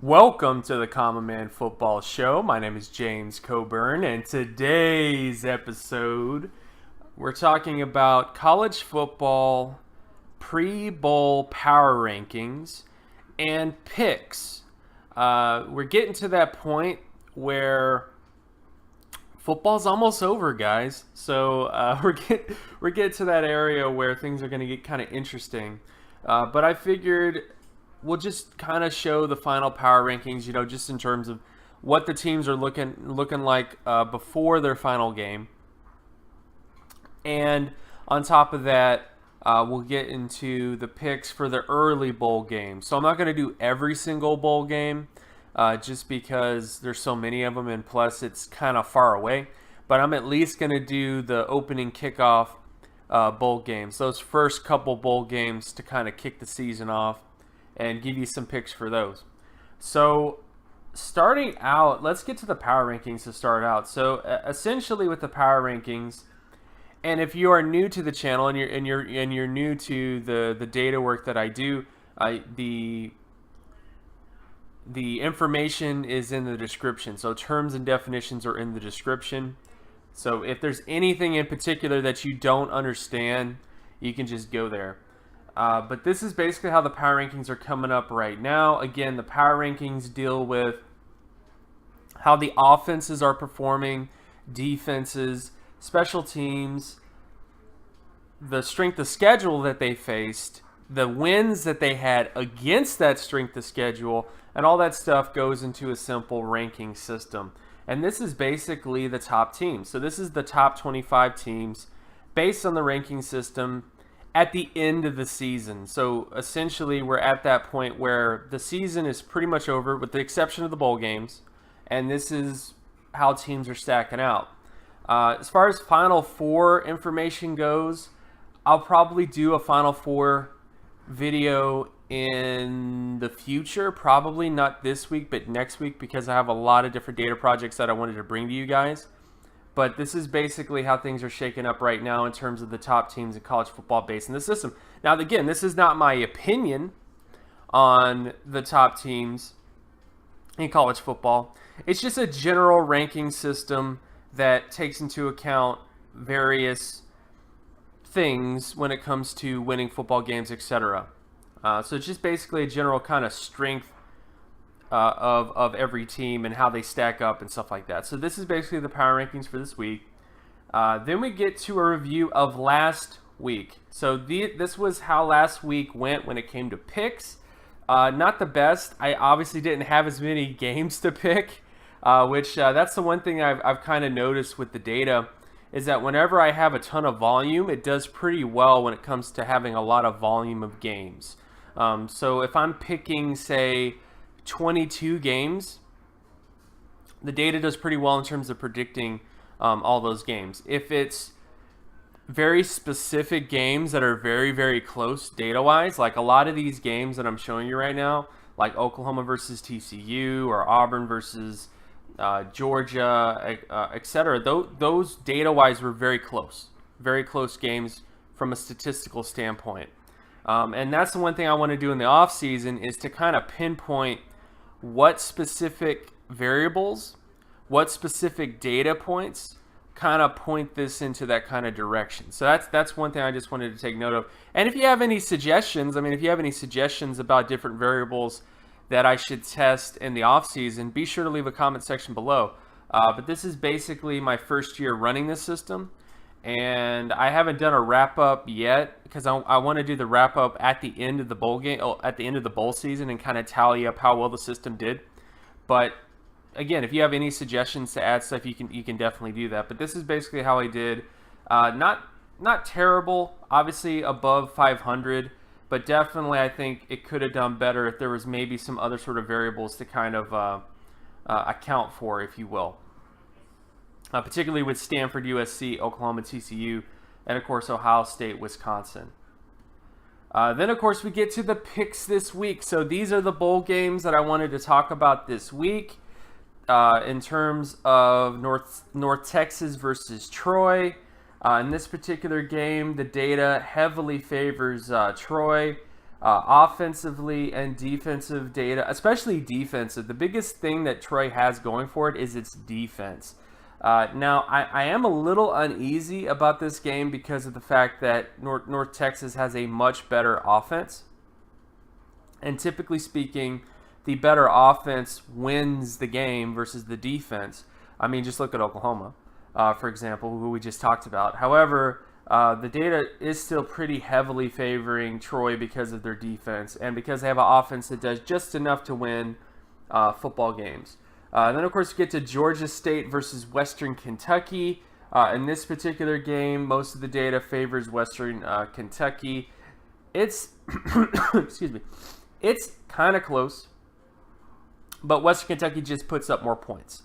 Welcome to the Common Man Football Show. My name is James Coburn, and today's episode, we're talking about college football pre-bowl power rankings and picks. We're getting to that point where football's almost over, guys. So we're getting to that area where things are going to get kind of interesting. But I figured we'll just kind of show the final power rankings, just in terms of what the teams are looking like before their final game. And on top of that, we'll get into the picks for the early bowl games. So I'm not going to do every single bowl game just because there's so many of them, and plus it's kind of far away. But I'm at least going to do the opening kickoff bowl games, those first couple bowl games to kind of kick the season off, and give you some picks for those. So starting out, let's get to the power rankings to start out. So essentially with the power rankings, and if you are new to the channel and you're new to the data work that I do, the information is in the description. So terms and definitions are in the description. So if there's anything in particular that you don't understand, you can just go there. But this is basically how the power rankings are coming up right now. Again, the power rankings deal with how the offenses are performing, defenses, special teams, the strength of schedule that they faced, the wins that they had against that strength of schedule, and all that stuff goes into a simple ranking system. And this is basically the top teams. So this is the top 25 teams based on the ranking system at the end of the season. So essentially we're at that point where the season is pretty much over with the exception of the bowl games, and this is how teams are stacking out. As far as Final Four information goes, I'll probably do a Final Four video in the future, probably not this week but next week, because I have a lot of different data projects that I wanted to bring to you guys. But this is basically how things are shaking up right now in terms of the top teams in college football based in the system. Now, again, this is not my opinion on the top teams in college football. It's just a general ranking system that takes into account various things when it comes to winning football games, etc. So it's just basically a general kind of strength of every team and how they stack up and stuff like that. So this is basically the power rankings for this week. Then we get to a review of last week. So this was how last week went when it came to picks. Not the best. I obviously didn't have as many games to pick, which that's the one thing I've kind of noticed with the data, is that whenever I have a ton of volume, it does pretty well when it comes to having a lot of volume of games. So if I'm picking, say, 22 games, the data does pretty well in terms of predicting all those games. If it's very specific games that are very, very close data-wise, like a lot of these games that I'm showing you right now, like Oklahoma versus TCU or Auburn versus Georgia, etc., those data-wise were very close games from a statistical standpoint. And that's the one thing I want to do in the off-season, is to kind of pinpoint what specific variables, what specific data points kind of point this into that kind of direction. So that's one thing I just wanted to take note of. And if you have any suggestions, if you have any suggestions about different variables that I should test in the off-season, be sure to leave a comment section below. But this is basically my first year running this system, and I haven't done a wrap-up yet because I want to do the wrap-up at the end of the bowl game, at the end of the bowl season, and kind of tally up how well the system did. But again, if you have any suggestions to add stuff, you can definitely do that. But this is basically how I did. Not terrible, obviously above 500, but definitely I think it could have done better if there was maybe some other sort of variables to kind of account for, if you will. Particularly with Stanford, USC, Oklahoma, TCU, and of course Ohio State, Wisconsin. Then of course we get to the picks this week. So these are the bowl games that I wanted to talk about this week. In terms of North Texas versus Troy. In this particular game, the data heavily favors Troy. Offensively and defensive data, especially defensive, the biggest thing that Troy has going for it is its defense. Now, I am a little uneasy about this game because of the fact that North Texas has a much better offense. And typically speaking, the better offense wins the game versus the defense. I mean, just look at Oklahoma, for example, who we just talked about. However, the data is still pretty heavily favoring Troy because of their defense and because they have an offense that does just enough to win football games. And then, of course, you get to Georgia State versus Western Kentucky. In this particular game, most of the data favors Western Kentucky. It's, excuse me, it's kind of close, but Western Kentucky just puts up more points.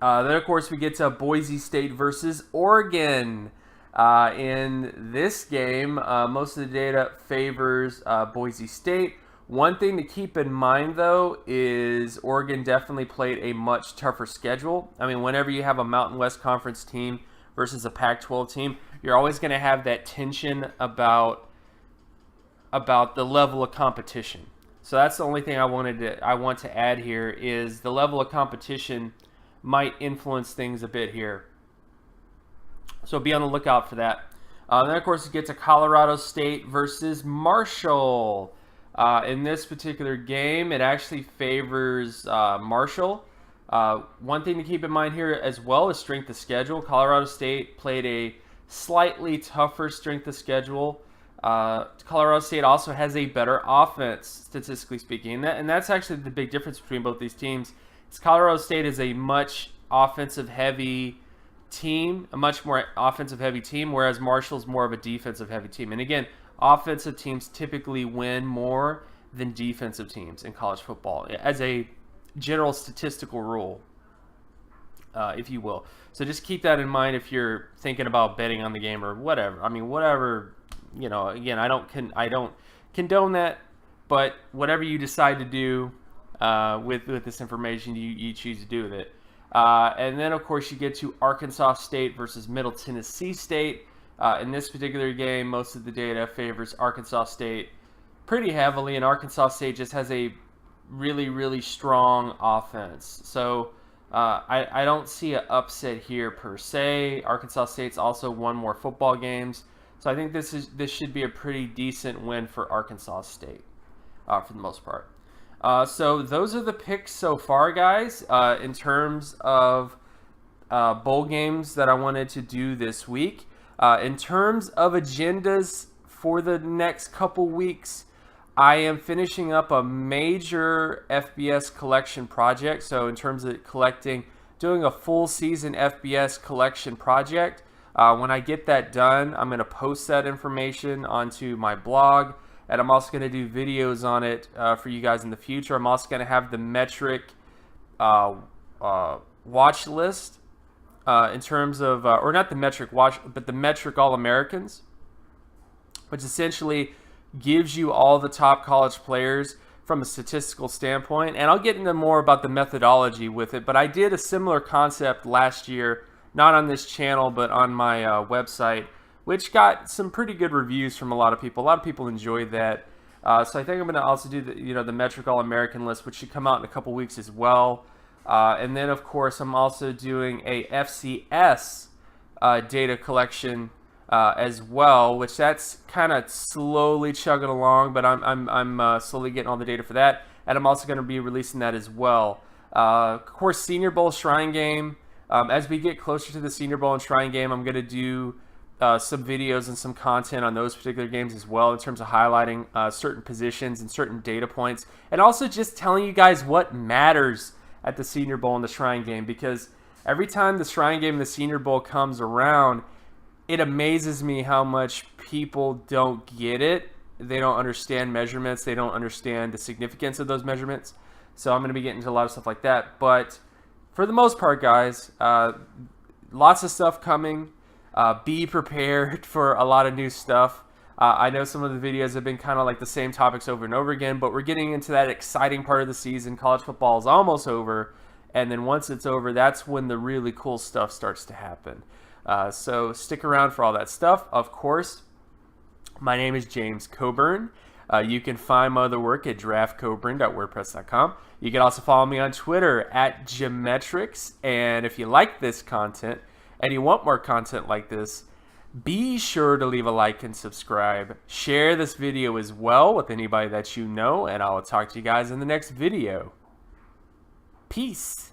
Then, of course, we get to Boise State versus Oregon. In this game, most of the data favors Boise State. One thing to keep in mind, though, is Oregon definitely played a much tougher schedule. I mean, whenever you have a Mountain West Conference team versus a Pac-12 team, you're always going to have that tension about the level of competition. So that's the only thing I want to add here is the level of competition might influence things a bit here. So be on the lookout for that. Then, of course, you get to Colorado State versus Marshall. In this particular game, it actually favors Marshall. One thing to keep in mind here as well is strength of schedule. Colorado State played a slightly tougher strength of schedule. Colorado State also has a better offense, statistically speaking. And that's actually the big difference between both these teams. Colorado State is a much offensive-heavy team, whereas Marshall's more of a defensive-heavy team. And again, offensive teams typically win more than defensive teams in college football, as a general statistical rule, if you will. So just keep that in mind if you're thinking about betting on the game or whatever. I mean, whatever, again, I don't condone that, but whatever you decide to do with this information, you choose to do with it. And then, of course, you get to Arkansas State versus Middle Tennessee State. In this particular game, most of the data favors Arkansas State pretty heavily, and Arkansas State just has a really, really strong offense. So I don't see an upset here per se. Arkansas State's also won more football games, so I think this should be a pretty decent win for Arkansas State for the most part. So those are the picks so far, guys, in terms of bowl games that I wanted to do this week. In terms of agendas for the next couple weeks, I am finishing up a major FBS collection project. So in terms of doing a full season FBS collection project, when I get that done, I'm going to post that information onto my blog. And I'm also going to do videos on it for you guys in the future. I'm also going to have the metric watch list in terms of, or not the metric watch, but the metric All-Americans, which essentially gives you all the top college players from a statistical standpoint. And I'll get into more about the methodology with it. But I did a similar concept last year, not on this channel, but on my website, which got some pretty good reviews from a lot of people. A lot of people enjoyed that. So I think I'm going to also do the metric All-American list, which should come out in a couple weeks as well. And then, of course, I'm also doing a FCS data collection as well, which that's kind of slowly chugging along, but I'm slowly getting all the data for that. And I'm also going to be releasing that as well. Of course, Senior Bowl, Shrine Game. As we get closer to the Senior Bowl and Shrine Game, I'm going to do some videos and some content on those particular games as well in terms of highlighting certain positions and certain data points, and also just telling you guys what matters at the Senior Bowl and the Shrine Game, because every time the Shrine Game and the Senior Bowl comes around, it amazes me how much people don't get it. They don't understand measurements. They don't understand the significance of those measurements. So I'm going to be getting into a lot of stuff like that. But for the most part, guys, lots of stuff coming. Be prepared for a lot of new stuff. I know some of the videos have been kind of like the same topics over and over again, but we're getting into that exciting part of the season. College football is almost over, and then once it's over, that's when the really cool stuff starts to happen. So stick around for all that stuff. Of course, my name is James Coburn. You can find my other work at draftcobrin.wordpress.com. You can also follow me on Twitter at Geometrics. And if you like this content and you want more content like this, be sure to leave a like and subscribe. Share this video as well with anybody that you know, and I will talk to you guys in the next video. Peace.